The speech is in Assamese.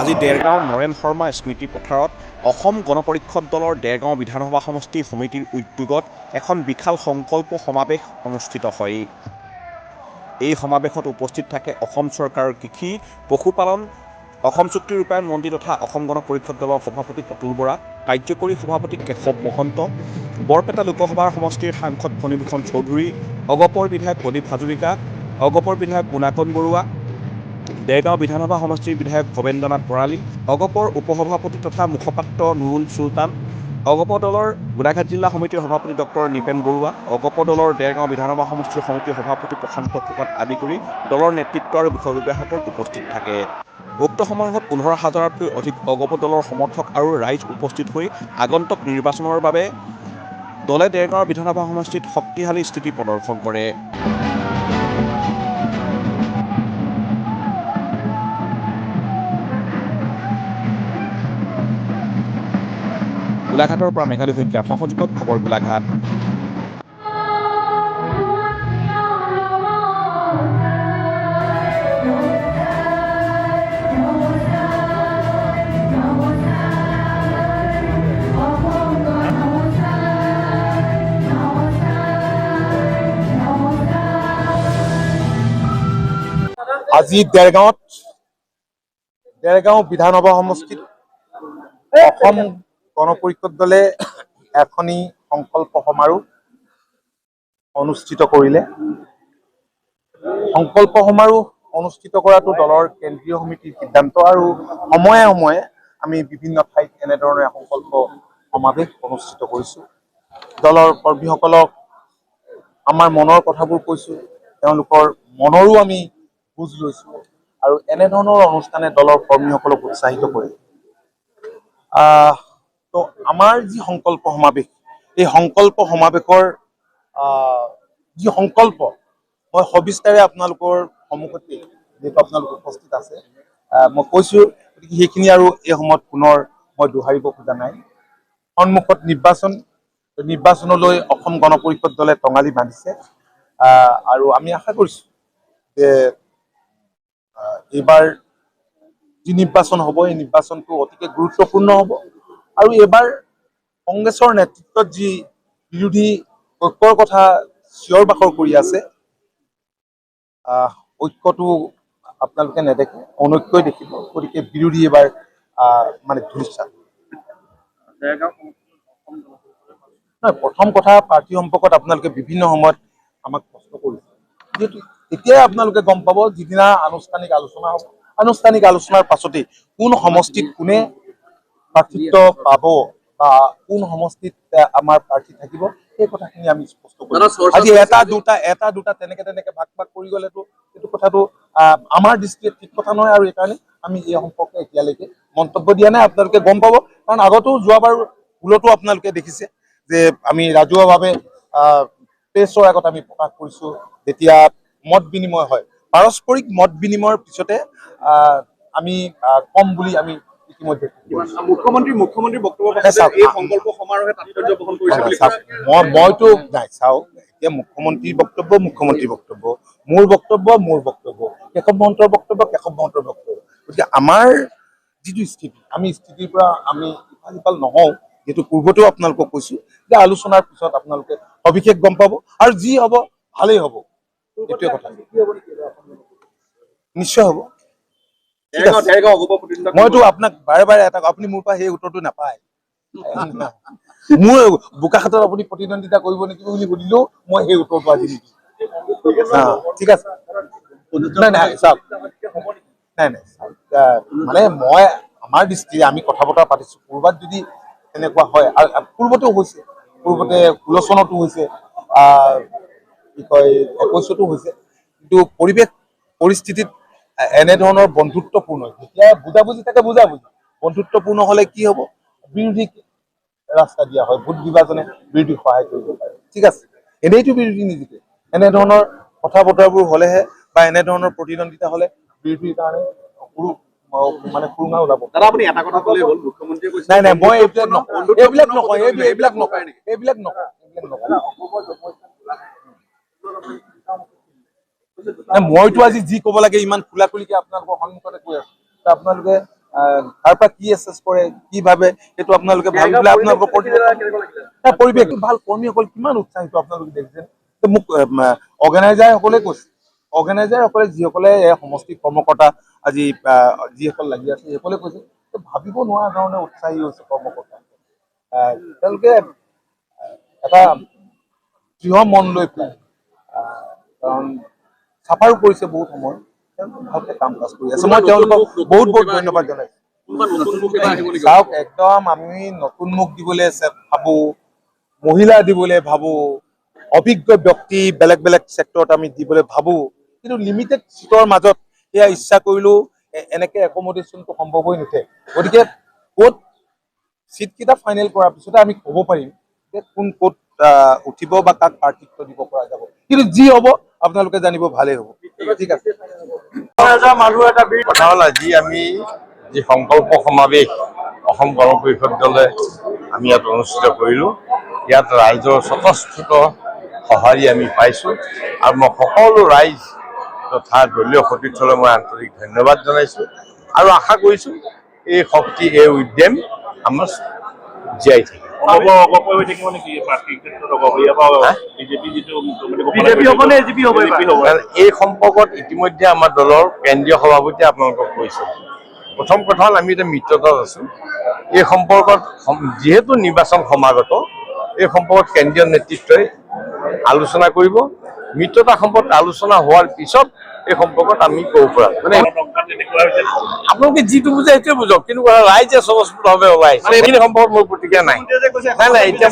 আজি দেৰগাঁও নৰেন শৰ্মা স্মৃতি পথাৰত অসম গণ পৰিষদ দলৰ দেৰগাঁও বিধানসভা সমষ্টি সমিতিৰ উদ্যোগত এখন বিশাল সংকল্প সমাৱেশ অনুষ্ঠিত হয়। এই সমাৱেশত উপস্থিত থাকে অসম চৰকাৰৰ কৃষি, পশুপালন, অসম চুক্তি ৰূপায়ণ মন্ত্ৰী তথা অসম গণ পৰিষদ দলৰ সভাপতি অতুল বৰা, কাৰ্যকৰী সভাপতি কেশৱ মহন্ত, বৰপেটা লোকসভাৰ সমষ্টিৰ সাংসদ ফণীভূষণ চৌধুৰী, অগপৰ বিধায়ক প্ৰদীপ হাজৰিকা, অগপৰ বিধায়ক পুনাকন বৰুৱা, দেৰগাঁও বিধানসভা সমষ্টিৰ বিধায়ক ভৱেন্দ্ৰনাথ ভৰালী, অগপৰ উপসভাপতি তথা মুখপাত্ৰ নুৰুল চুলতান, অগপ দলৰ গোলাঘাট জিলা সমিতিৰ সভাপতি ডক্টৰ নিপেন বৰুৱা, অগপ দলৰ দেৰগাঁও বিধানসভা সমষ্টিৰ সমিতিৰ সভাপতি প্ৰশান্ত ফুকন আদি কৰি দলৰ নেতৃত্ব আৰু বিষয়ববীয়াসকল উপস্থিত থাকে। উক্ত সমাৰোহত 15,000তকৈ অধিক অগপ দলৰ সমৰ্থক আৰু ৰাইজ উপস্থিত হৈ আগন্তুক নিৰ্বাচনৰ বাবে দলে দেৰগাঁও বিধানসভা সমষ্টিত শক্তিশালী স্থিতি প্ৰদৰ্শন কৰে। গোলাঘাটৰ পৰা মেঘালী শইকীয়া সহযোগত খবৰ গোলাঘাট। আজি দেৰগাঁও বিধানসভা সমষ্টিত অসম গণ পৰিষদ দলে এখনি সংকল্প সমাৰোহ অনুষ্ঠিত কৰিলে। সংকল্প সমাৰোহ অনুষ্ঠিত কৰাটো দলৰ কেন্দ্ৰীয় সমিতিৰ সিদ্ধান্ত আৰু সময়ে সময়ে আমি বিভিন্ন ঠাইত এনেধৰণে সংকল্প সমাৱেশ অনুষ্ঠিত কৰিছোঁ। দলৰ কৰ্মীসকলক আমাৰ মনৰ কথাবোৰ কৈছোঁ, তেওঁলোকৰ মনৰো আমি বুজ লৈছোঁ আৰু এনেধৰণৰ অনুষ্ঠানে দলৰ কৰ্মীসকলক উৎসাহিত কৰে। তো আমাৰ যি সংকল্প সমাৱেশ, এই সংকল্প সমাৱেশৰ যি সংকল্প মই সবিস্তাৰে আপোনালোকৰ সন্মুখতে যিহেতু আপোনালোক উপস্থিত আছে মই কৈছোঁ, গতিকে সেইখিনি আৰু এই সময়ত পুনৰ মই দোহাৰিব খোজা নাই। সন্মুখত নিৰ্বাচনলৈ অসম গণ পৰিষদ দলে টঙালি বান্ধিছে আৰু আমি আশা কৰিছোঁ যে এইবাৰ যি নিৰ্বাচন হ'ব এই নিৰ্বাচনটো অতিকে গুৰুত্বপূৰ্ণ হ'ব আৰু এইবাৰ কংগ্ৰেছৰ নেতৃত্বত যি বিৰোধী ঐক্যৰ কথা চিঞৰ বাখৰ কৰি আছে, ঐক্যটো আপোনালোকে নেদেখে, অনৈক্যই দেখিব। গতিকে বিৰোধী এইবাৰ মানে ধুইছা। নহয়, প্ৰথম কথা প্ৰাৰ্থী সম্পৰ্কত আপোনালোকে বিভিন্ন সময়ত আমাক প্ৰশ্ন কৰিছে, যিহেতু এতিয়াই আপোনালোকে গম পাব যিদিনা আনুষ্ঠানিক আলোচনা হ'ব। আনুষ্ঠানিক আলোচনাৰ পাছতেই কোন সমষ্টিত কোনে প্ৰাৰ্থিত্ব পাব বা কোন সমষ্টিত আমাৰ প্ৰাৰ্থী থাকিব সেই কথাখিনি আমি স্পষ্ট কৰিম। আজি এটা দুটা তেনেকে ভাগ কৰি গ'লেতো এইটো কথাটো আমাৰ দৃষ্টিত ঠিক কথা নহয় আৰু এইকাৰণে আমি এই সম্পৰ্কে এতিয়ালৈকে মন্তব্য দিয়া নাই। আপোনালোকে গম পাব, কাৰণ আগতো যোৱাবাৰ ভুলতো আপোনালোকে দেখিছে যে আমি ৰাজহুৱাভাৱে প্ৰেছৰ আগত আমি প্ৰকাশ কৰিছোঁ, যেতিয়া মত বিনিময় হয়, পাৰস্পৰিক মত বিনিময়ৰ পিছতে আমি কম বুলি আমি ইতিমধ্যে মুখ্যমন্ত্ৰীৰ বক্তব্য এই সংকল্প সমাৰোহে তাৎপৰ্য বহন কৰিছে। মইতো নাই চাওক, এতিয়া মুখ্যমন্ত্ৰীৰ বক্তব্য মোৰ বক্তব্য, কেশৱ মহন্তৰ বক্তব্য গতিকে আমাৰ যিটো স্থিতি, আমি স্থিতিৰ পৰা আমি ইফাল সিফাল নহওঁ। যিহেতু পূৰ্বতেও আপোনালোকক কৈছোঁ যে আলোচনাৰ পিছত আপোনালোকে সবিশেষ গম পাব আৰু যি হ'ব ভালেই হ'ব, এইটোৱে কথা। নিশ্চয় হ'ব। মইতো আপোনাক বাৰে এটা, আপুনি মোৰ পৰা সেই উত্তৰটো নাপায়। মোৰ বোকাখাতত আপুনি প্ৰতিদ্বন্দ্বিতা কৰিব নেকি বুলি সুধিলেও মই সেই উত্তৰটো আজি নিদিম। ঠিক আছে, নাই চাওক, নাই মানে মই আমাৰ দৃষ্টিৰে আমি কথা বতৰা পাতিছোঁ। ক'ৰবাত যদি তেনেকুৱা হয়, আৰু পূৰ্বতেও হৈছে, পূৰ্বতে 16 চনতো হৈছে, কি কয় 21তো হৈছে, কিন্তু পৰিৱেশ পৰিস্থিতিত এনেধৰণৰ বন্ধুত্বপূৰ্ণ, যেতিয়া বুজাবুজি থাকে বুজাবুজি, বন্ধুত্বপূৰ্ণ হলে কি হ'ব, বিৰোধীক ৰাস্তা দিয়া হয়, ভোট বিভাজনে বিৰোধীক সহায় কৰিব পাৰে। ঠিক আছে, এনেইতো বিৰোধী নিজিকে, এনেধৰণৰ কথা বতৰাবোৰ হলেহে বা এনেধৰণৰ প্ৰতিদ্বন্দ্বিতা হলে বিৰোধীৰ কাৰণে মানে সুৰুঙা ওলাব। দাদা আপুনি এটা কথা ক'লেই হ'ল, মুখ্যমন্ত্ৰীয়ে কৈছে নাই মই এইবিলাক নকওঁ। মইতো আজি যি ক'ব লাগে ইমান খোলা খুলিকে আপোনালোকৰ সন্মুখতে কৈ আছো, আপোনালোকে তাৰ পৰা কি এছেছ কৰে, কি ভাবে, সেইটো আপোনালোকে ভাবি পেলাই আপোনালোকৰ পৰিৱেশ ভাল, কৰ্মীসকল কিমান উৎসাহিত আপোনালোকে দেখিছে। মোক অৰ্গেনাইজাৰসকলে কৈছে, অৰ্গেনাইজাৰসকলে যিসকলে এই সমষ্টি কৰ্মকৰ্তা আজি যিসকল লাগি আছে সেইসকলে কৈছে ভাবিব নোৱাৰা ধৰণে উৎসাহী হৈছে কৰ্মকৰ্তা। তেওঁলোকে এটা দৃঢ় মন লৈ পেলাই, কাৰণ চাফাৰো কৰিছে বহুত সময়, ভালকে কাম কাজ কৰি আছে। মই তেওঁলোকক বহুত বহুত ধন্যবাদ জনাইছো। চাওক, একদম আমি নতুন মুখ দিবলৈ ভাবো, মহিলা দিবলৈ ভাবো, অভিজ্ঞ ব্যক্তি বেলেগ বেলেগ চেক্টৰত আমি দিবলৈ ভাবো, কিন্তু লিমিটেড চিটৰ মাজত সেয়া ইচ্ছা কৰিলেও এনেকে একমোডেশ্যনটো সম্ভৱ হৈ নুঠে। গতিকে ক'ত চিটকেইটা ফাইনেল কৰাৰ পিছতে আমি ক'ব পাৰিম যে কোন ক'ত উঠিব বা কাক প্ৰাৰ্থিত্ব দিব পৰা যাব, কিন্তু যি হ'ব আপোনালোকে জানিব ভালেই হ'ব। ঠিক আছে। কথা হ'ল আজি আমি যি সংকল্প সমাৱেশ অসম গণ পৰিষদ দলে আমি ইয়াত অনুষ্ঠিত কৰিলোঁ, ইয়াত ৰাইজৰ স্বতঃস্ফূৰ্ত সঁহাৰি আমি পাইছোঁ আৰু মই সকলো ৰাইজ তথা দলীয় সতীৰ্থলৈ মই আন্তৰিক ধন্যবাদ জনাইছোঁ আৰু আশা কৰিছোঁ এই শক্তি, এই উদ্যম আমাৰ জীয়াই থাকিব। এই সম্পৰ্কত ইতিমধ্যে আমাৰ দলৰ কেন্দ্ৰীয় সভাপতিয়ে আপোনালোকক কৈছে। প্ৰথম কথা হ'ল আমি এতিয়া মিত্ৰতাত আছো। এই সম্পৰ্কত যিহেতু নিৰ্বাচন সমাগত, এই সম্পৰ্কত কেন্দ্ৰীয় নেতৃত্বই আলোচনা কৰিব। মিত্ৰতা সম্পৰ্কত আলোচনা হোৱাৰ পিছত এই সম্পৰ্কত আমি ক'ব পৰা, মানে আপোনালোকে যিটো বুজে সেইটোৱে বুজক, কিন্তু ৰাইজে স্বতঃস্ফূৰ্তভাৱে ওলাইছে, এইখিনি সম্পৰ্কত মোৰ প্ৰতিক্ৰিয়া নাই। নাই, এতিয়া